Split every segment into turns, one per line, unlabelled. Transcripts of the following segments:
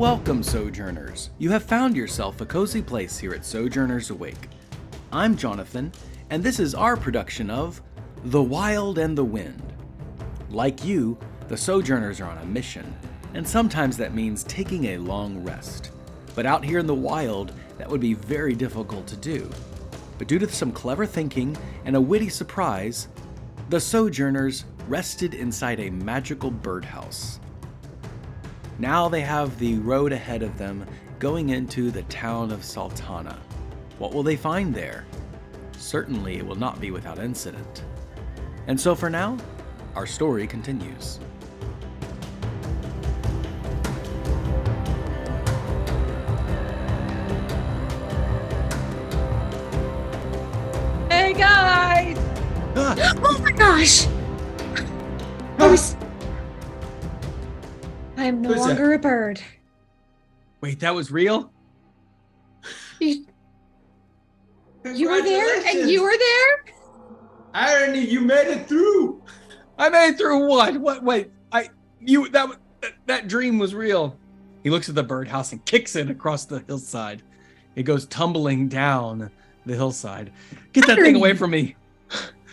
Welcome, Sojourners. You have found yourself a cozy place here at Sojourners Awake. I'm Jonathan, and this is our production of The Wild and the Wind. Like you, the Sojourners are on a mission, and sometimes that means taking a long rest. But out here in the wild, that would be very difficult to do. But due to some clever thinking and a witty surprise, the Sojourners rested inside a magical birdhouse. Now they have the road ahead of them going into the town of Saltana. What will they find there? Certainly it will not be without incident. And so for now, our story continues.
Hey guys!
Oh my gosh! I'm no longer a bird.
Wait, that was real?
You were there? And you were there?
Irony, you made it through.
I made it through what? What? Wait, that dream was real. He looks at the birdhouse and kicks it across the hillside. It goes tumbling down the hillside. Get that thing away from me.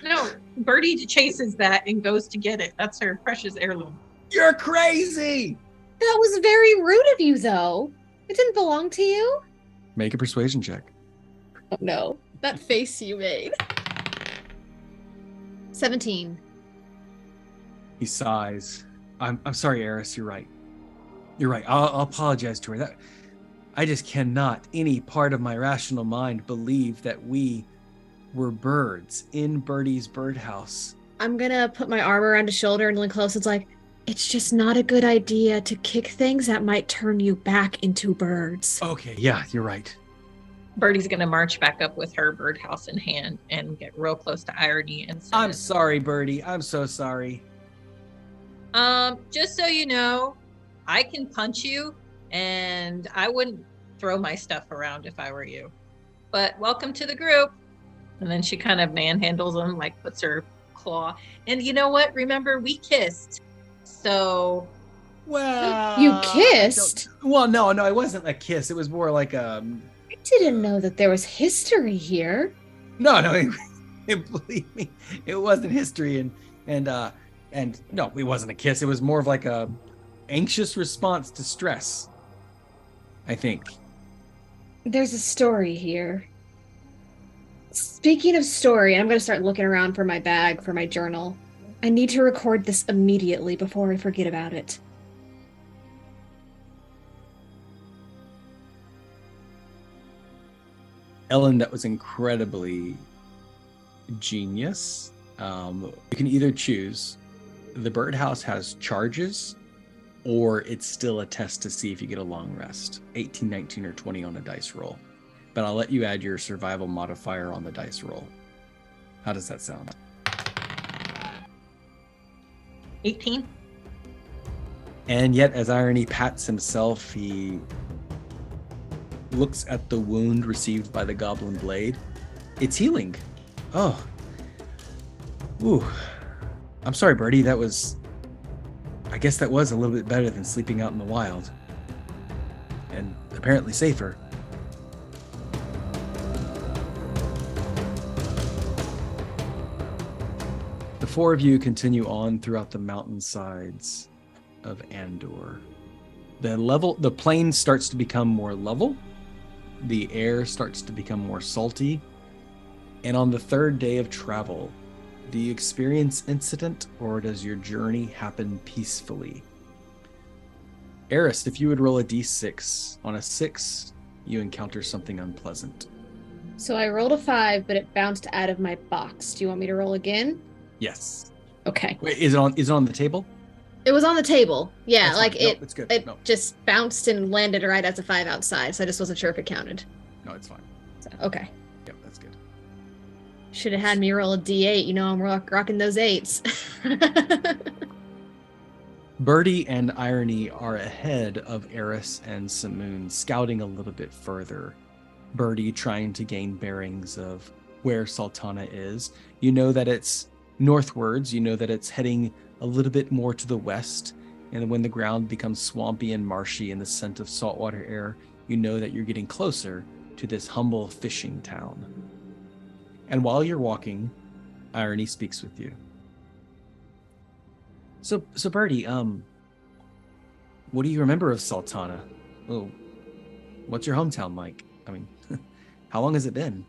No, Bertie chases that and goes to get it. That's her precious heirloom.
You're crazy!
That was very rude of you, though. It didn't belong to you.
Make a persuasion check.
Oh no, that face you made. 17.
He sighs. I'm sorry, Eris. You're right. You're right. I'll apologize to her. I just cannot, any part of my rational mind, believe that we were birds in Bertie's birdhouse.
I'm gonna put my arm around his shoulder and lean close. It's like, it's just not a good idea to kick things that might turn you back into birds.
Okay, yeah, you're right.
Bertie's gonna march back up with her birdhouse in hand and get real close to Irony and say,
I'm sorry, Bertie. I'm so sorry.
just so you know, I can punch you and I wouldn't throw my stuff around if I were you. But welcome to the group. And then she kind of manhandles him, like puts her claw. And you know what? Remember, we kissed. So.
Well,
You kissed?
Well, no, it wasn't a kiss. It was more like a.
I didn't know that there was history here.
No, believe me, it wasn't history, and no, it wasn't a kiss. It was more of like a anxious response to stress, I think.
There's a story here. Speaking of story, I'm going to start looking around for my bag, for my journal. I need to record this immediately before I forget about it.
Ellen, that was incredibly genius. You can either choose. The birdhouse has charges, or it's still a test to see if you get a long rest. 18, 19, or 20 on a dice roll. But I'll let you add your survival modifier on the dice roll. How does that sound?
18.
And yet, as Irony pats himself, he looks at the wound received by the goblin blade. It's healing. Oh. Ooh. I'm sorry, Bertie. I guess that was a little bit better than sleeping out in the wild. And apparently safer. The four of you continue on throughout the mountainsides of Andor. The plain starts to become more level. The air starts to become more salty. And on the third day of travel, do you experience incident, or does your journey happen peacefully? Eris, if you would roll a d6, on a 6, you encounter something unpleasant.
So I rolled a 5, but it bounced out of my box. Do you want me to roll again?
Yes.
Okay.
Wait, is it on the table?
It was on the table. Yeah,
That's
like
fine. No,
it.
it's good.
It
No.
just bounced and landed right as a 5 outside. So I just wasn't sure if it counted.
No, it's fine.
So, okay.
Yep, that's good.
Should have had me roll a d8. You know, I'm rocking those 8s.
Bertie and Irony are ahead of Eris and Samoon, scouting a little bit further. Bertie trying to gain bearings of where Saltana is. You know that it's northwards. You know that it's heading a little bit more to the west, And when the ground becomes swampy and marshy in the scent of saltwater air, you know that you're getting closer to this humble fishing town. And while you're walking, Irony speaks with you. So Bertie, what do you remember of Saltana? Oh, what's your hometown like? I mean, how long has it been?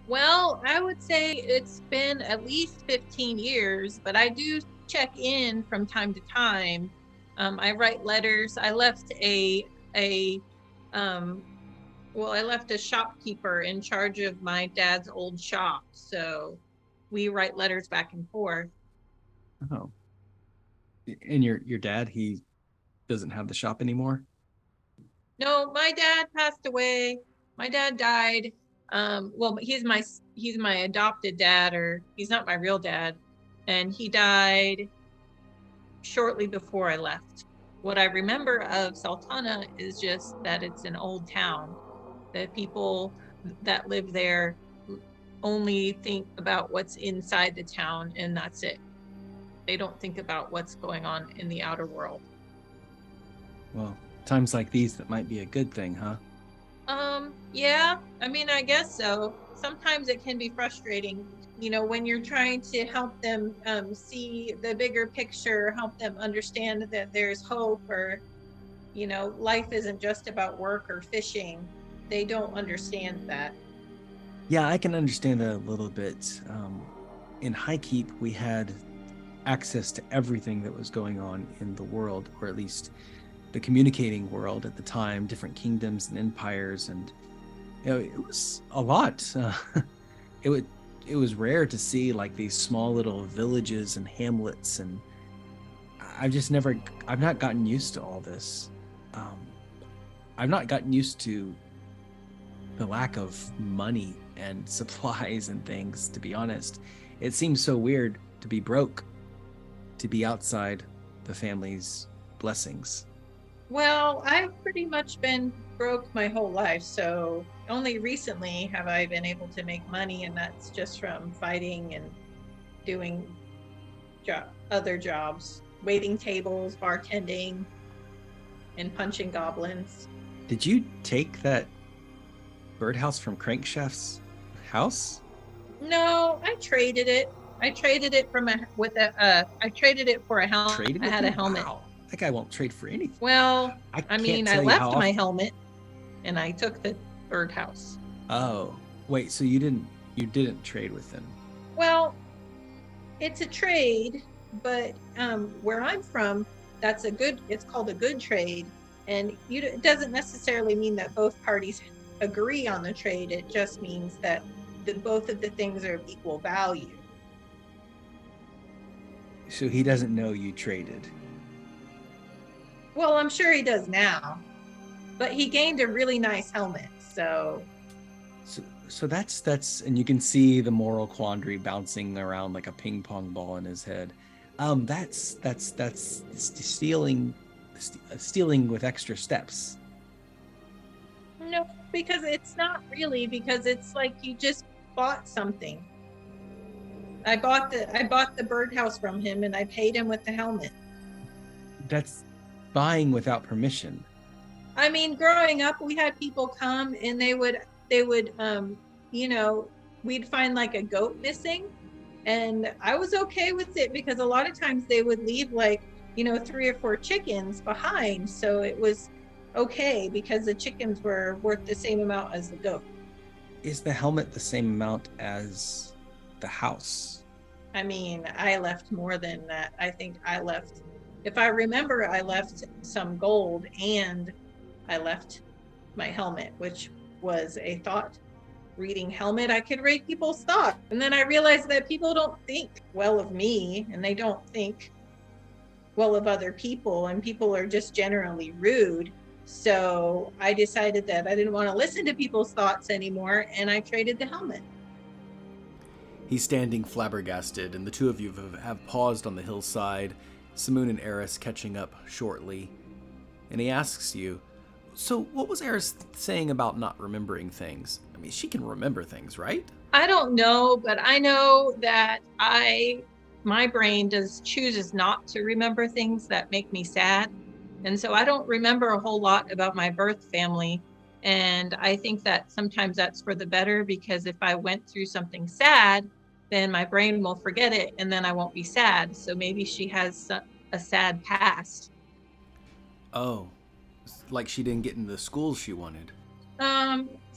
Well, I would say it's been at least 15 years, but I do check in from time to time. I write letters. I left I left a shopkeeper in charge of my dad's old shop, so we write letters back and forth.
Oh, and your dad, he doesn't have the shop anymore?
No, my dad passed away. My dad died. Well, he's my adopted dad, or he's not my real dad, and he died shortly before I left. What I remember of Saltana is just that it's an old town. The people that live there only think about what's inside the town, and that's it. They don't think about what's going on in the outer world.
Well, times like these, that might be a good thing, huh?
Yeah, I mean, I guess so. Sometimes it can be frustrating, when you're trying to help them see the bigger picture, help them understand that there's hope, or, life isn't just about work or fishing. They don't understand that.
Yeah, I can understand that a little bit. In Highkeep, we had access to everything that was going on in the world, or at least the communicating world at the time, different kingdoms and empires, and it was a lot. It was rare to see like these small little villages and hamlets, and I've not gotten used to all this. I've not gotten used to the lack of money and supplies and things, to be honest. It seems so weird to be broke, to be outside the family's blessings.
Well, I've pretty much been broke my whole life, so only recently have I been able to make money, and that's just from fighting and doing other jobs, waiting tables, bartending, and punching goblins.
Did you take that birdhouse from Crankshaft's house?
No, I traded it. I traded it I traded it for a helmet.
Traded
I had
it?
a helmet.
Wow. That guy won't trade for anything.
Well, I left my
often...
helmet, and I took the birdhouse.
Oh, wait. So you didn't trade with him?
Well, it's a trade, but where I'm from, it's called a good trade, and it doesn't necessarily mean that both parties agree on the trade. It just means that both of the things are of equal value.
So he doesn't know you traded?
Well, I'm sure he does now, but he gained a really nice helmet, so
that's and you can see the moral quandary bouncing around like a ping pong ball in his head. That's stealing with extra steps.
No, because it's not really, because it's like you just bought something. I bought the birdhouse from him, and I paid him with the helmet.
That's buying without permission.
I mean, growing up, we had people come, and they would we'd find like a goat missing, and I was okay with it, because a lot of times they would leave 3 or 4 chickens behind, so it was okay because the chickens were worth the same amount as the goat.
Is the helmet the same amount as the house?
I mean, I left more than that. I think if I remember, I left some gold, and I left my helmet, which was a thought-reading helmet. I could read people's thoughts. And then I realized that people don't think well of me, and they don't think well of other people, and people are just generally rude. So I decided that I didn't want to listen to people's thoughts anymore, and I traded the helmet.
He's standing flabbergasted, and the two of you have paused on the hillside, Samoon and Eris catching up shortly. And he asks you, so what was Eris saying about not remembering things? I mean, she can remember things, right?
I don't know, but I know that I my brain chooses not to remember things that make me sad. And so I don't remember a whole lot about my birth family. And I think that sometimes that's for the better, because if I went through something sad, then my brain will forget it and then I won't be sad. So maybe she has a sad past.
Oh, like she didn't get into the schools she wanted.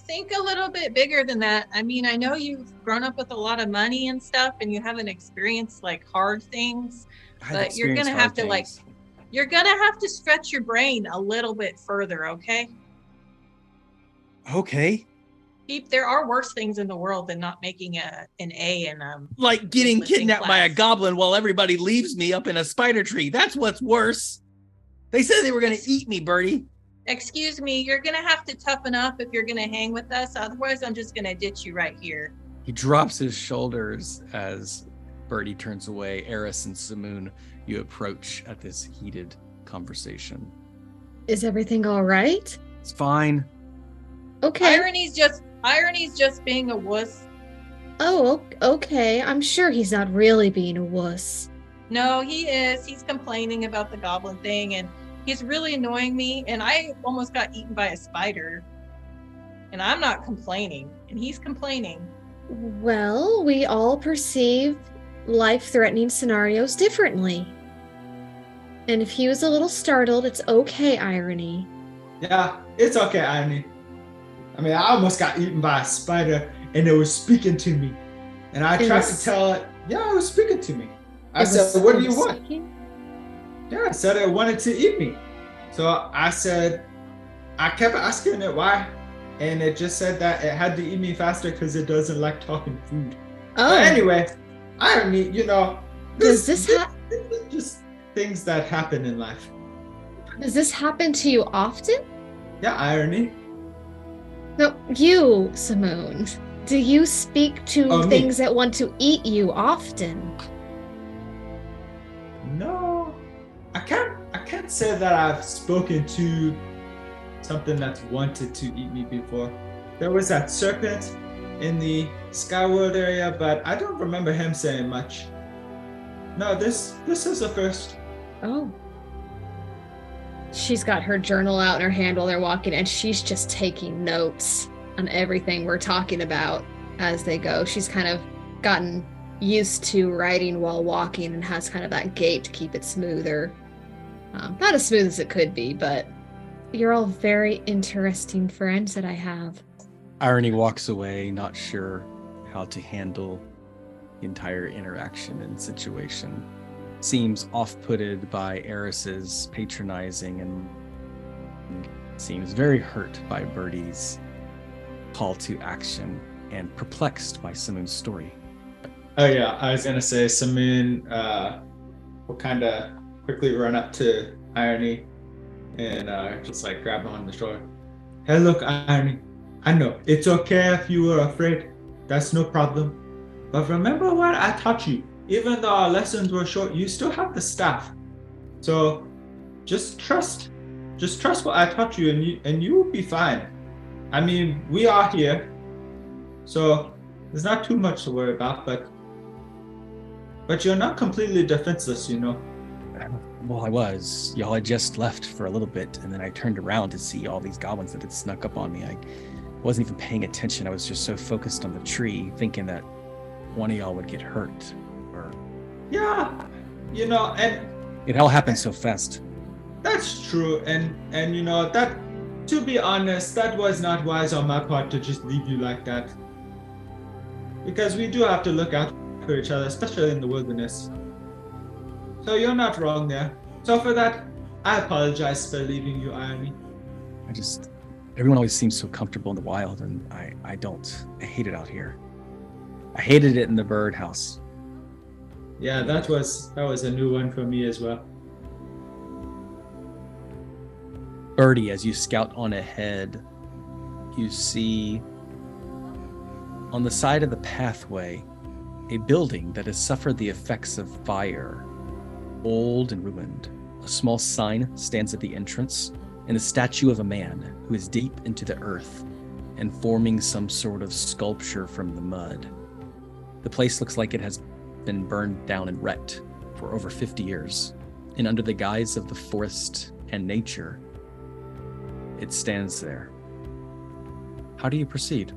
Think a little bit bigger than that. I mean, I know you've grown up with a lot of money and stuff and you haven't experienced like hard things, but you're going to have to you're going to have to stretch your brain a little bit further. Okay.
Okay.
There are worse things in the world than not making an A in
like getting kidnapped by a
class.
goblin while everybody leaves me up in a spider tree. That's what's worse. They said they were going to eat me, Bertie.
Excuse me, you're going to have to toughen up if you're going to hang with us. Otherwise, I'm just going to ditch you right here.
He drops his shoulders as Bertie turns away. Eris and Samoon, you approach at this heated conversation.
Is everything all right?
It's fine.
Okay.
Irony's just being a wuss.
Oh, okay. I'm sure he's not really being a wuss.
No, he is. He's complaining about the goblin thing, and he's really annoying me, and I almost got eaten by a spider. And I'm not complaining, and he's complaining.
Well, we all perceive life-threatening scenarios differently. And if he was a little startled, it's okay, Irony.
Yeah, it's okay, Irony. I mean, I almost got eaten by a spider and it was speaking to me. And I tried to tell it, yeah, it was speaking to me. I said, what do you want?
Speaking?
Yeah, I said it wanted to eat me. So I said, I kept asking it why. And it just said that it had to eat me faster because it doesn't like talking food.
Oh.
But anyway, Irony,
Does this
just things that happen in life.
Does this happen to you often?
Yeah, Irony.
No, you, Samoon. Do you speak to things that want to eat you often?
No, I can't say that I've spoken to something that's wanted to eat me before. There was that serpent in the Skyworld area, but I don't remember him saying much. No, this is the first.
Oh. She's got her journal out in her hand while they're walking, and she's just taking notes on everything we're talking about as they go. She's kind of gotten used to writing while walking and has kind of that gait to keep it smoother. Not as smooth as it could be, but you're all very interesting friends that I have.
Irony walks away, not sure how to handle the entire interaction and situation. Seems off-putted by Eris's patronizing and seems very hurt by Bertie's call to action and perplexed by Samoon's story.
Oh yeah, I was gonna say Samoon will kind of quickly run up to Irony and just like grab him on the shoulder. Hey, look, Irony, I know it's okay if you were afraid. That's no problem. But remember what I taught you. Even though our lessons were short, you still have the staff. So just trust what I taught you, and you will be fine. I mean, we are here, so there's not too much to worry about, but you're not completely defenseless,
Well, I was. Y'all had just left for a little bit, and then I turned around to see all these goblins that had snuck up on me. I wasn't even paying attention. I was just so focused on the tree, thinking that one of y'all would get hurt.
Yeah, and
it all happened so fast.
That's true, and that, to be honest, that was not wise on my part to just leave you like that. Because we do have to look out for each other, especially in the wilderness. So you're not wrong there. So for that, I apologize for leaving you, Irony.
Everyone always seems so comfortable in the wild, and I don't. I hate it out here. I hated it in the birdhouse.
Yeah, that was a new one for me as well.
Bertie, as you scout on ahead, you see on the side of the pathway a building that has suffered the effects of fire, old and ruined. A small sign stands at the entrance, and a statue of a man who is deep into the earth and forming some sort of sculpture from the mud. The place looks like it has been burned down and wrecked for over 50 years. And under the guise of the forest and nature, it stands there. How do you proceed?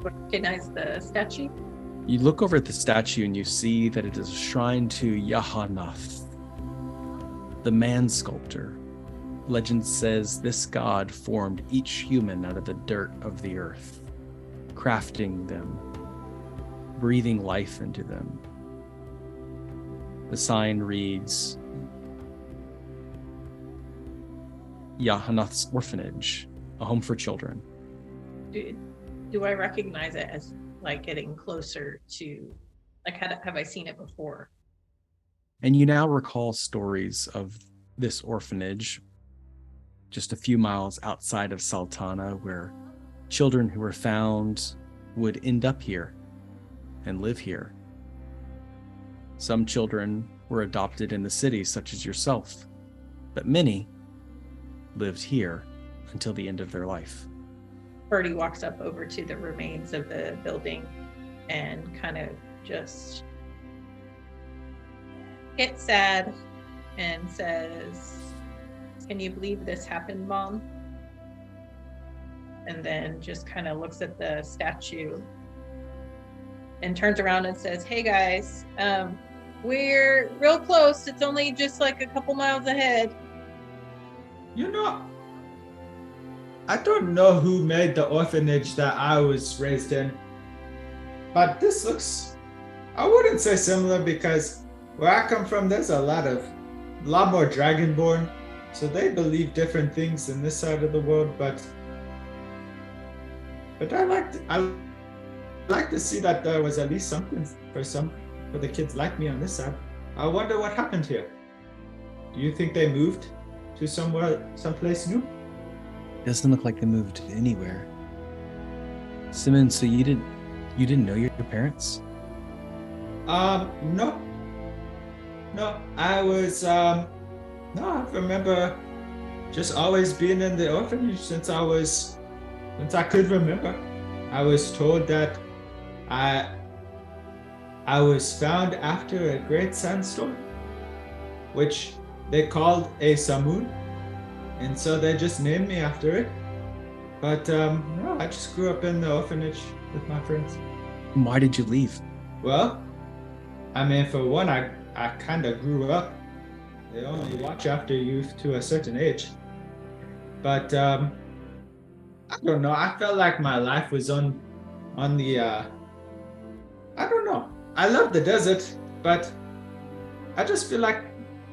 Recognize the statue?
You look over at the statue and you see that it is a shrine to Yahanath, the man sculptor. Legend says this god formed each human out of the dirt of the earth, crafting them, breathing life into them. The sign reads, Yahanath's Orphanage, a home for children.
Do I recognize it as like getting closer to, like, have I seen it before?
And you now recall stories of this orphanage just a few miles outside of Saltana, where children who were found would end up here and live here. Some children were adopted in the city, such as yourself, but many lived here until the end of their life.
Bertie walks up over to the remains of the building and kind of just gets sad and says, "Can you believe this happened, Mom?" And then just kind of looks at the statue and turns around and says, "Hey guys, we're real close. It's only just like a couple miles ahead."
You know, I don't know who made the orphanage that I was raised in, but this looks, I wouldn't say similar, because where I come from, there's a lot more dragonborn, so they believe different things in this side of the world. But I like to see that there was at least something for the kids like me on this side. I wonder what happened here. Do you think they moved to someplace new?
Doesn't look like they moved anywhere. Samoon, so you didn't know your parents?
No. I was no, I remember just always being in the orphanage since I could remember. I was told that I was found after a great sandstorm, which they called a Samoon, and so they just named me after it. But no, I just grew up in the orphanage with my friends.
Why did you leave?
Well, I mean, for one, I kind of grew up. They only watch after you to a certain age. But I don't know. I felt like my life was on the. I don't know. I love the desert, but I just feel like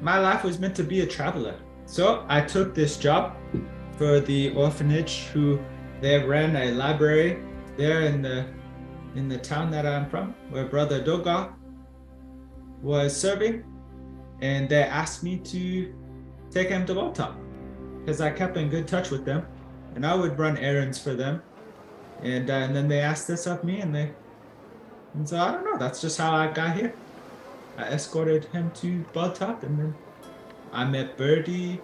my life was meant to be a traveler. So I took this job for the orphanage, who they ran a library there in the town that I'm from, where Brother Doga was serving, and they asked me to take him to Tabletop because I kept in good touch with them, and I would run errands for them, and then they asked this of me, and so I don't know. That's just how I got here. I escorted him to Tabletop, and then I met Bertie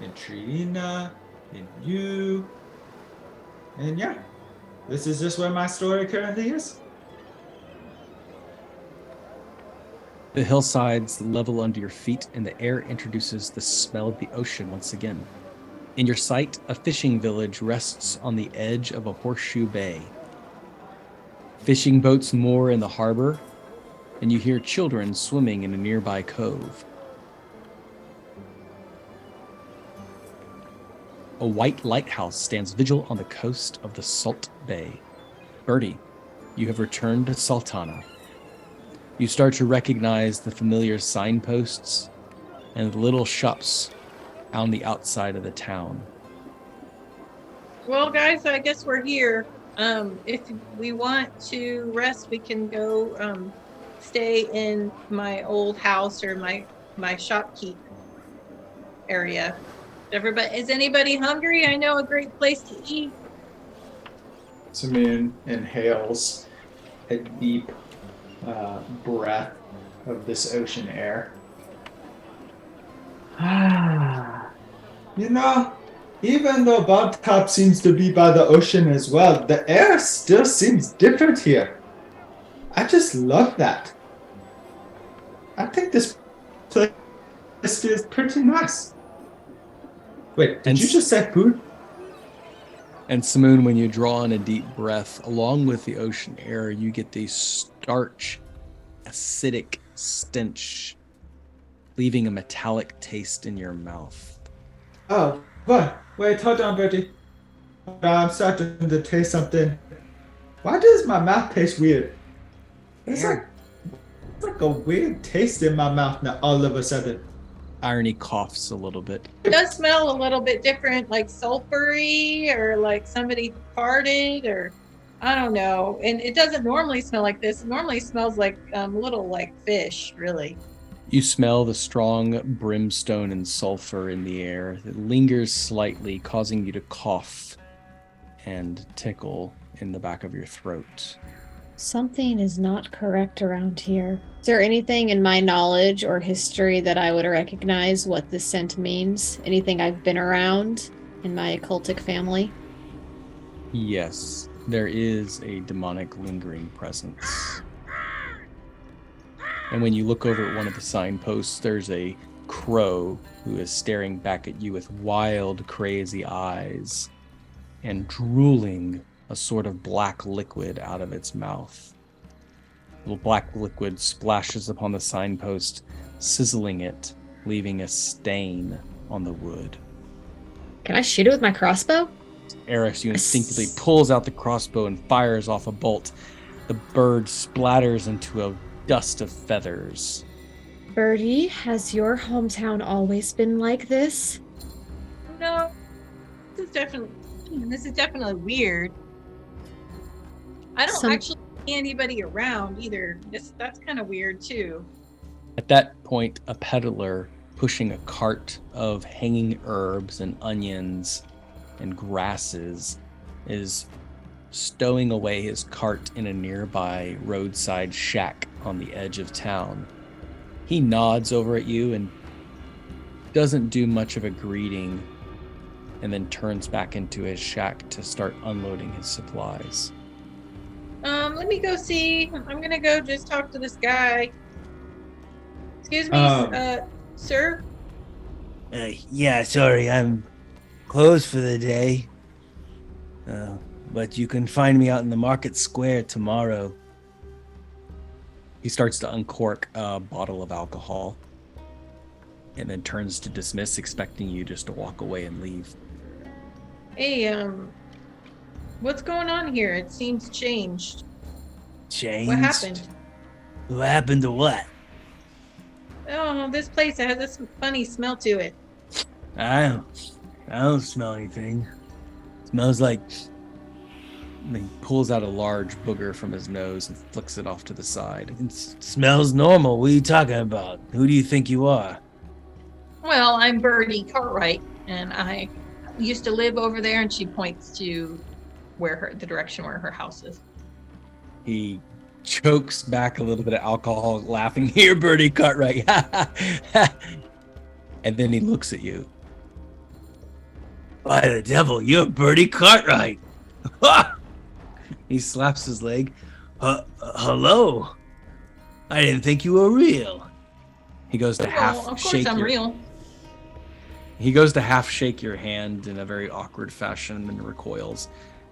and Trina and you, and yeah, this is just where my story currently is.
The hillsides level under your feet, and the air introduces the smell of the ocean once again. In your sight, a fishing village rests on the edge of a horseshoe bay. Fishing boats moor in the harbor, and you hear children swimming in a nearby cove. A white lighthouse stands vigil on the coast of the Salt Bay. Bertie, you have returned to Saltana. You start to recognize the familiar signposts and the little shops on the outside of the town.
Well, guys, I guess we're here. If we want to rest, we can go stay in my old house or my shopkeep area. Is anybody hungry? I know a great place to eat.
Samoon inhales a deep breath of this ocean air. You know, even though Tabletop seems to be by the ocean as well, the air still seems different here. I just love that. I think this place is pretty nice. Wait, did you just say food?
And Samoon, when you draw in a deep breath, along with the ocean air, you get the starch, acidic stench, leaving a metallic taste in your mouth.
Oh, what? Wait, hold on, Bertie. I'm starting to taste something. Why does my mouth taste weird? It's like a weird taste in my mouth now all of a sudden.
Irony coughs a little bit.
It does smell a little bit different, like sulfury or like somebody farted or I don't know. And it doesn't normally smell like this. It normally smells like little like fish, really.
You smell the strong brimstone and sulfur in the air. It lingers slightly, causing you to cough and tickle in the back of your throat.
Something is not correct around here. Is there anything in my knowledge or history that I would recognize what this scent means? Anything I've been around in my occultic family?
Yes, there is a demonic lingering presence. And when you look over at one of the signposts, there's a crow who is staring back at you with wild, crazy eyes and drooling a sort of black liquid out of its mouth. A little black liquid splashes upon the signpost, sizzling it, leaving a stain on the wood.
Can I shoot it with my crossbow?
Eris, you instinctively pulls out the crossbow and fires off a bolt. The bird splatters into a dust of feathers.
Bertie, has your hometown always been like this?
No, this is definitely weird. I don't actually see anybody around either. That's kind of weird too.
At that point, a peddler pushing a cart of hanging herbs and onions and grasses is stowing away his cart in a nearby roadside shack on the edge of town. He nods over at you and doesn't do much of a greeting, and then turns back into his shack to start unloading his supplies.
Let me go see. I'm gonna go just talk to this guy. Excuse me, sir?
Yeah, sorry, I'm closed for the day. But you can find me out in the market square tomorrow.
He starts to uncork a bottle of alcohol and then turns to dismiss, expecting you just to walk away and leave.
Hey, what's going on here? It seems changed.
Changed?
What happened?
What happened to what?
Oh, this place has this funny smell to it.
I don't smell anything. Smells like...
And he pulls out a large booger from his nose and flicks it off to the side.
It smells normal. What are you talking about? Who do you think you are?
Well, I'm Bertie Cartwright, and I used to live over there, and she points to the direction where her house is.
He chokes back a little bit of alcohol, laughing, "Here, Bertie Cartwright." And then he looks at you.
By the devil, you're Bertie Cartwright.
He slaps his leg.
Hello. I didn't think you were real.
He goes to half shake
I'm
your...
real.
He goes to half shake your hand in a very awkward fashion and recoils.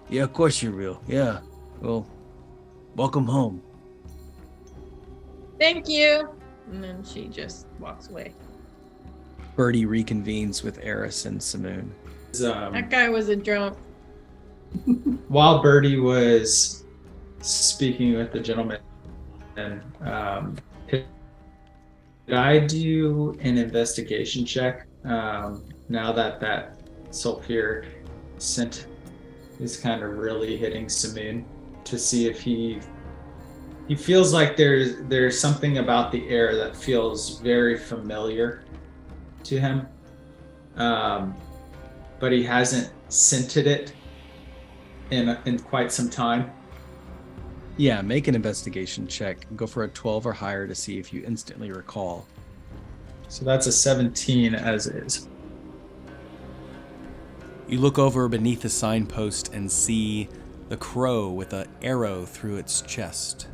Yeah, of course you're real. Yeah. Well, welcome home.
Thank you. And then she just walks away.
Bertie reconvenes with Eris and Samoon.
That guy was a drunk.
While Bertie was speaking with the gentleman, could I do an investigation check now that sulfur scent is kind of really hitting Samoon, to see if he feels like there's something about the air that feels very familiar to him, but he hasn't scented it in quite some time.
Yeah, make an investigation check. Go for a 12 or higher to see if you instantly recall.
So that's a 17 as is.
You look over beneath the signpost and see the crow with an arrow through its chest.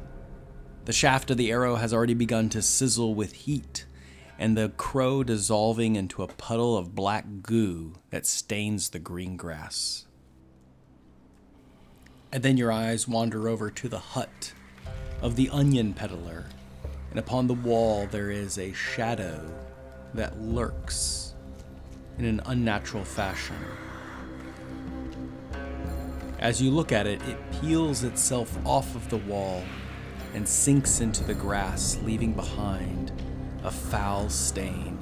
The shaft of the arrow has already begun to sizzle with heat, and the crow dissolving into a puddle of black goo that stains the green grass. And then your eyes wander over to the hut of the onion peddler, and upon the wall there is a shadow that lurks in an unnatural fashion. As you look at it, it peels itself off of the wall and sinks into the grass, leaving behind a foul stain.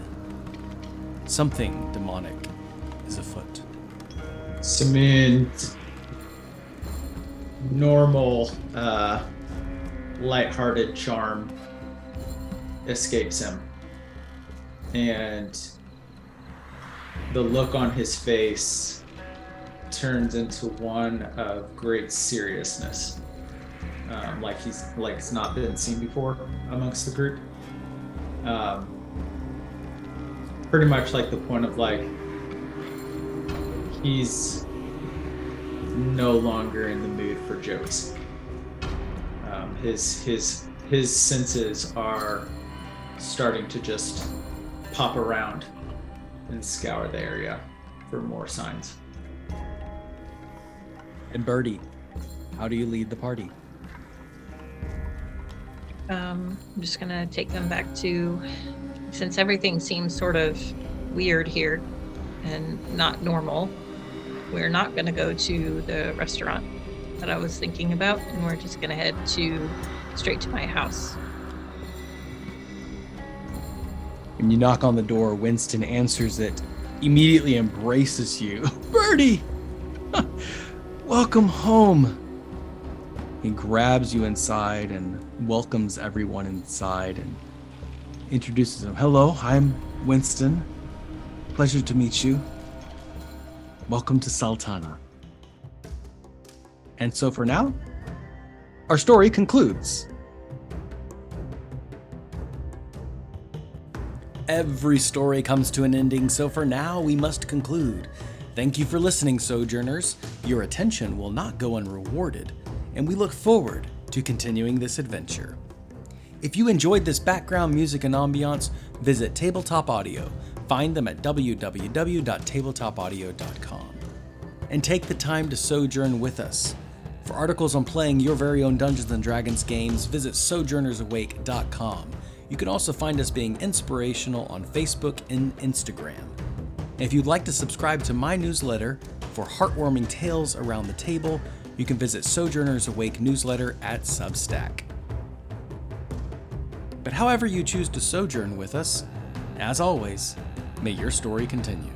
Something demonic is afoot.
Samoon's normal, lighthearted charm escapes him. And the look on his face turns into one of great seriousness. Like it's not been seen before amongst the group. Pretty much like the point of like he's no longer in the mood for jokes. His senses are starting to just pop around and scour the area for more signs.
And Bertie, how do you lead the party?
I'm just gonna take them back to, since everything seems sort of weird here and not normal, we're not gonna go to the restaurant that I was thinking about, and we're just gonna head straight to my house.
When you knock on the door, Winston answers it, immediately embraces you. Bertie! Welcome home! He grabs you inside and welcomes everyone inside and introduces them. Hello, I'm Winston. Pleasure to meet you. Welcome to Saltana. And so for now, our story concludes. Every story comes to an ending, so for now we must conclude. Thank you for listening, Sojourners. Your attention will not go unrewarded, and we look forward to continuing this adventure. If you enjoyed this background music and ambiance, visit Tabletop Audio. Find them at www.tabletopaudio.com. And take the time to sojourn with us. For articles on playing your very own Dungeons & Dragons games, visit sojournersawake.com. You can also find us being inspirational on Facebook and Instagram. And if you'd like to subscribe to my newsletter for heartwarming tales around the table, you can visit Sojourners Awake newsletter at Substack. But however you choose to sojourn with us, as always, may your story continue.